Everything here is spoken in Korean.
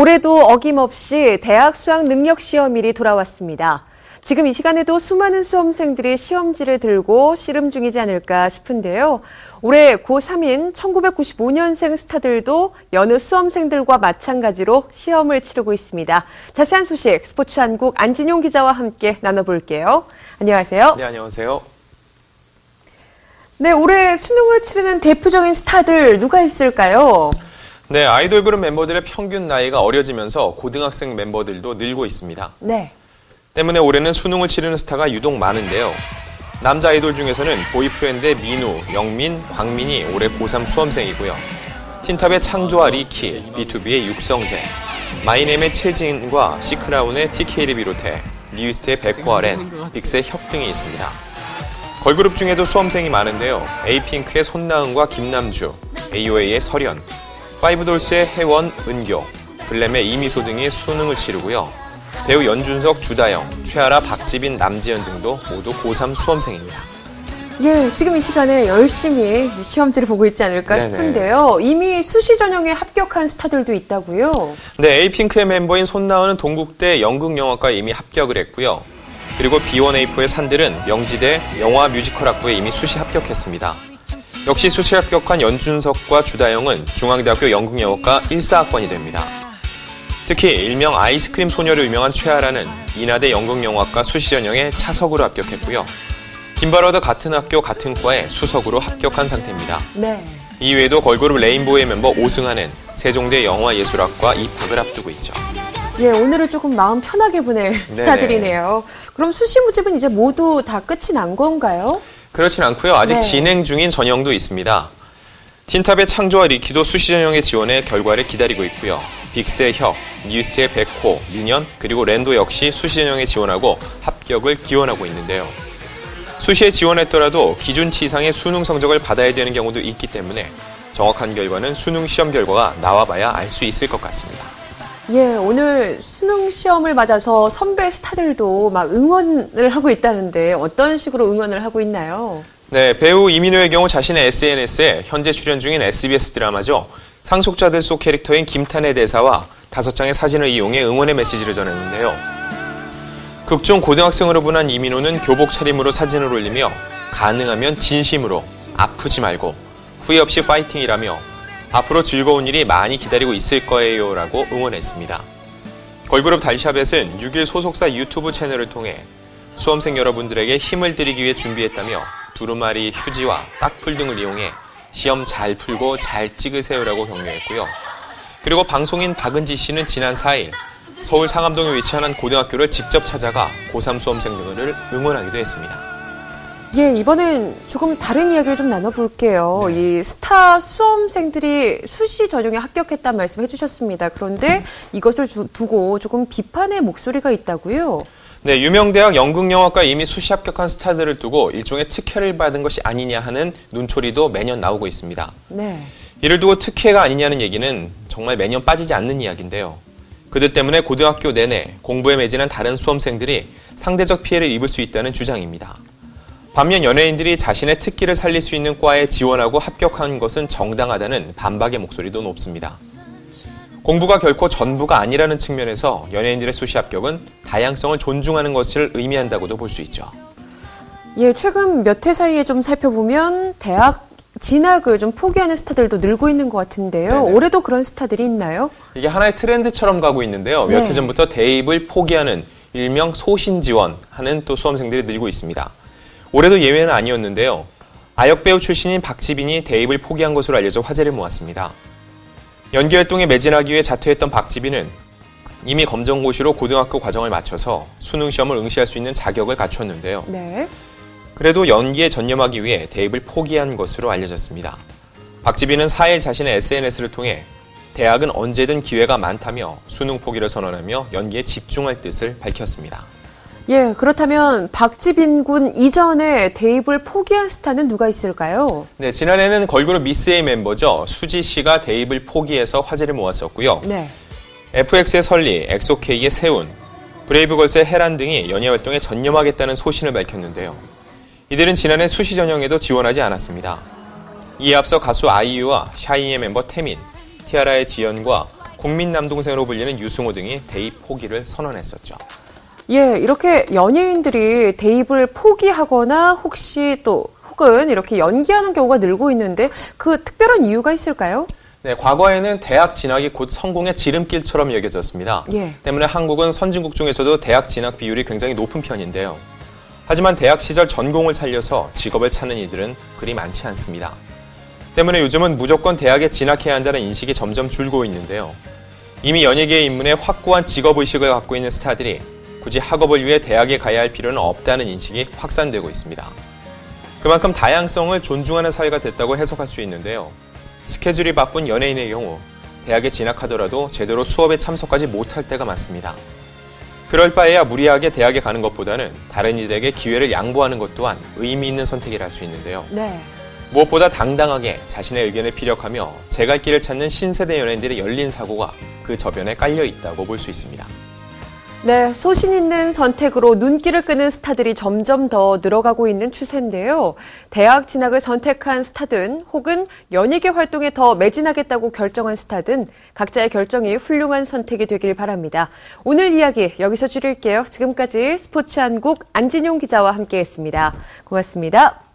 올해도 어김없이 대학 수학 능력 시험일이 돌아왔습니다. 지금 이 시간에도 수많은 수험생들이 시험지를 들고 씨름 중이지 않을까 싶은데요. 올해 고3인 1995년생 스타들도 여느 수험생들과 마찬가지로 시험을 치르고 있습니다. 자세한 소식 스포츠한국 안진용 기자와 함께 나눠볼게요. 안녕하세요. 네, 안녕하세요. 네, 올해 수능을 치르는 대표적인 스타들 누가 있을까요? 네, 아이돌 그룹 멤버들의 평균 나이가 어려지면서 고등학생 멤버들도 늘고 있습니다. 네. 때문에 올해는 수능을 치르는 스타가 유독 많은데요. 남자 아이돌 중에서는 보이프렌드의 민우, 영민, 광민이 올해 고3 수험생이고요. 틴탑의 창조와 리키, B2B의 육성재, 마이네임의 최진과 시크라운의 TK를 비롯해 뉴이스트의 백호와 렌, 빅스의 협 등이 있습니다. 걸그룹 중에도 수험생이 많은데요. 에이핑크의 손나은과 김남주, AOA의 설현, 파이브돌스의 혜원, 은교, 블렘의 이미소 등이 수능을 치르고요. 배우 연준석, 주다영, 최아라, 박지빈, 남지연 등도 모두 고3 수험생입니다. 예, 지금 이 시간에 열심히 시험지를 보고 있지 않을까 싶은데요. 이미 수시 전형에 합격한 스타들도 있다고요? 네, 에이핑크의 멤버인 손나은은 동국대 연극영화과에 이미 합격을 했고요. 그리고 B1A4의 산들은 명지대 영화 뮤지컬 학부에 이미 수시 합격했습니다. 역시 수시 합격한 연준석과 주다영은 중앙대학교 연극영화과 1사학번이 됩니다. 특히 일명 아이스크림 소녀로 유명한 최아라는 인하대 연극영화과 수시 전형에 차석으로 합격했고요. 김바로도 같은 학교 같은 과에 수석으로 합격한 상태입니다. 네. 이외에도 걸그룹 레인보우의 멤버 오승환은 세종대 영화예술학과 입학을 앞두고 있죠. 예, 오늘은 조금 마음 편하게 보낼 스타들이네요. 그럼 수시 모집은 이제 모두 다 끝이 난 건가요? 그렇진 않고요. 아직 진행 중인 전형도 있습니다. 틴탑의 창조와 리키도 수시 전형의 지원에 결과를 기다리고 있고요. 빅스의 혁, 뉴이스트의 백호, 윤현, 그리고 랜도 역시 수시 전형에 지원하고 합격을 기원하고 있는데요. 수시에 지원했더라도 기준치 이상의 수능 성적을 받아야 되는 경우도 있기 때문에 정확한 결과는 수능 시험 결과가 나와봐야 알 수 있을 것 같습니다. 예, 오늘 수능 시험을 맞아서 선배 스타들도 막 응원을 하고 있다는데 어떤 식으로 응원을 하고 있나요? 네, 배우 이민호의 경우 자신의 SNS에 현재 출연 중인 SBS 드라마죠. 상속자들 속 캐릭터인 김탄의 대사와 5장의 사진을 이용해 응원의 메시지를 전했는데요. 극중 고등학생으로 분한 이민호는 교복 차림으로 사진을 올리며 가능하면 진심으로 아프지 말고 후회 없이 파이팅이라며 앞으로 즐거운 일이 많이 기다리고 있을 거예요 라고 응원했습니다. 걸그룹 달샤벳은 6일 소속사 유튜브 채널을 통해 수험생 여러분들에게 힘을 드리기 위해 준비했다며 두루마리, 휴지와 딱풀 등을 이용해 시험 잘 풀고 잘 찍으세요라고 격려했고요. 그리고 방송인 박은지 씨는 지난 4일 서울 상암동에 위치한 한 고등학교를 직접 찾아가 고3 수험생들을 응원하기도 했습니다. 예, 이번엔 조금 다른 이야기를 좀 나눠볼게요. 이 스타 수험생들이 수시 전형에 합격했다는 말씀 해주셨습니다. 그런데 이것을 두고 조금 비판의 목소리가 있다고요? 네, 유명대학 연극영화과 이미 수시 합격한 스타들을 두고 일종의 특혜를 받은 것이 아니냐 하는 눈초리도 매년 나오고 있습니다. 네. 이를 두고 특혜가 아니냐는 얘기는 정말 매년 빠지지 않는 이야기인데요. 그들 때문에 고등학교 내내 공부에 매진한 다른 수험생들이 상대적 피해를 입을 수 있다는 주장입니다. 반면 연예인들이 자신의 특기를 살릴 수 있는 과에 지원하고 합격한 것은 정당하다는 반박의 목소리도 높습니다. 공부가 결코 전부가 아니라는 측면에서 연예인들의 수시 합격은 다양성을 존중하는 것을 의미한다고도 볼 수 있죠. 예, 최근 몇 해 사이에 좀 살펴보면 대학 진학을 좀 포기하는 스타들도 늘고 있는 것 같은데요. 네네. 올해도 그런 스타들이 있나요? 이게 하나의 트렌드처럼 가고 있는데요. 몇 해 전부터 대입을 포기하는 일명 소신 지원하는 또 수험생들이 늘고 있습니다. 올해도 예외는 아니었는데요. 아역 배우 출신인 박지빈이 대입을 포기한 것으로 알려져 화제를 모았습니다. 연기활동에 매진하기 위해 자퇴했던 박지빈은 이미 검정고시로 고등학교 과정을 마쳐서 수능 시험을 응시할 수 있는 자격을 갖췄는데요. 네. 그래도 연기에 전념하기 위해 대입을 포기한 것으로 알려졌습니다. 박지빈은 4일 자신의 SNS를 통해 대학은 언제든 기회가 많다며 수능 포기를 선언하며 연기에 집중할 뜻을 밝혔습니다. 예, 그렇다면 박지빈 군 이전에 대입을 포기한 스타는 누가 있을까요? 네, 지난해는 걸그룹 미스의 멤버죠. 수지 씨가 대입을 포기해서 화제를 모았었고요. 네. FX의 설리, 엑소K의 세운, 브레이브걸스의 헤란 등이 연예 활동에 전념하겠다는 소신을 밝혔는데요. 이들은 지난해 수시 전형에도 지원하지 않았습니다. 이에 앞서 가수 아이유와 샤이니의 멤버 태민, 티아라의 지연과 국민 남동생으로 불리는 유승호 등이 대입 포기를 선언했었죠. 예, 이렇게 연예인들이 대입을 포기하거나 혹은 이렇게 연기하는 경우가 늘고 있는데 그 특별한 이유가 있을까요? 네, 과거에는 대학 진학이 곧 성공의 지름길처럼 여겨졌습니다. 예. 때문에 한국은 선진국 중에서도 대학 진학 비율이 굉장히 높은 편인데요. 하지만 대학 시절 전공을 살려서 직업을 찾는 이들은 그리 많지 않습니다. 때문에 요즘은 무조건 대학에 진학해야 한다는 인식이 점점 줄고 있는데요. 이미 연예계에 입문해 확고한 직업의식을 갖고 있는 스타들이 굳이 학업을 위해 대학에 가야 할 필요는 없다는 인식이 확산되고 있습니다. 그만큼 다양성을 존중하는 사회가 됐다고 해석할 수 있는데요. 스케줄이 바쁜 연예인의 경우 대학에 진학하더라도 제대로 수업에 참석하지 못할 때가 많습니다. 그럴 바에야 무리하게 대학에 가는 것보다는 다른 이들에게 기회를 양보하는 것 또한 의미 있는 선택이라 할 수 있는데요. 네. 무엇보다 당당하게 자신의 의견을 피력하며 제 갈 길을 찾는 신세대 연예인들의 열린 사고가 그 저변에 깔려 있다고 볼 수 있습니다. 네, 소신 있는 선택으로 눈길을 끄는 스타들이 점점 더 늘어가고 있는 추세인데요. 대학 진학을 선택한 스타든 혹은 연예계 활동에 더 매진하겠다고 결정한 스타든 각자의 결정이 훌륭한 선택이 되길 바랍니다. 오늘 이야기 여기서 줄일게요. 지금까지 스포츠한국 안진용 기자와 함께했습니다. 고맙습니다.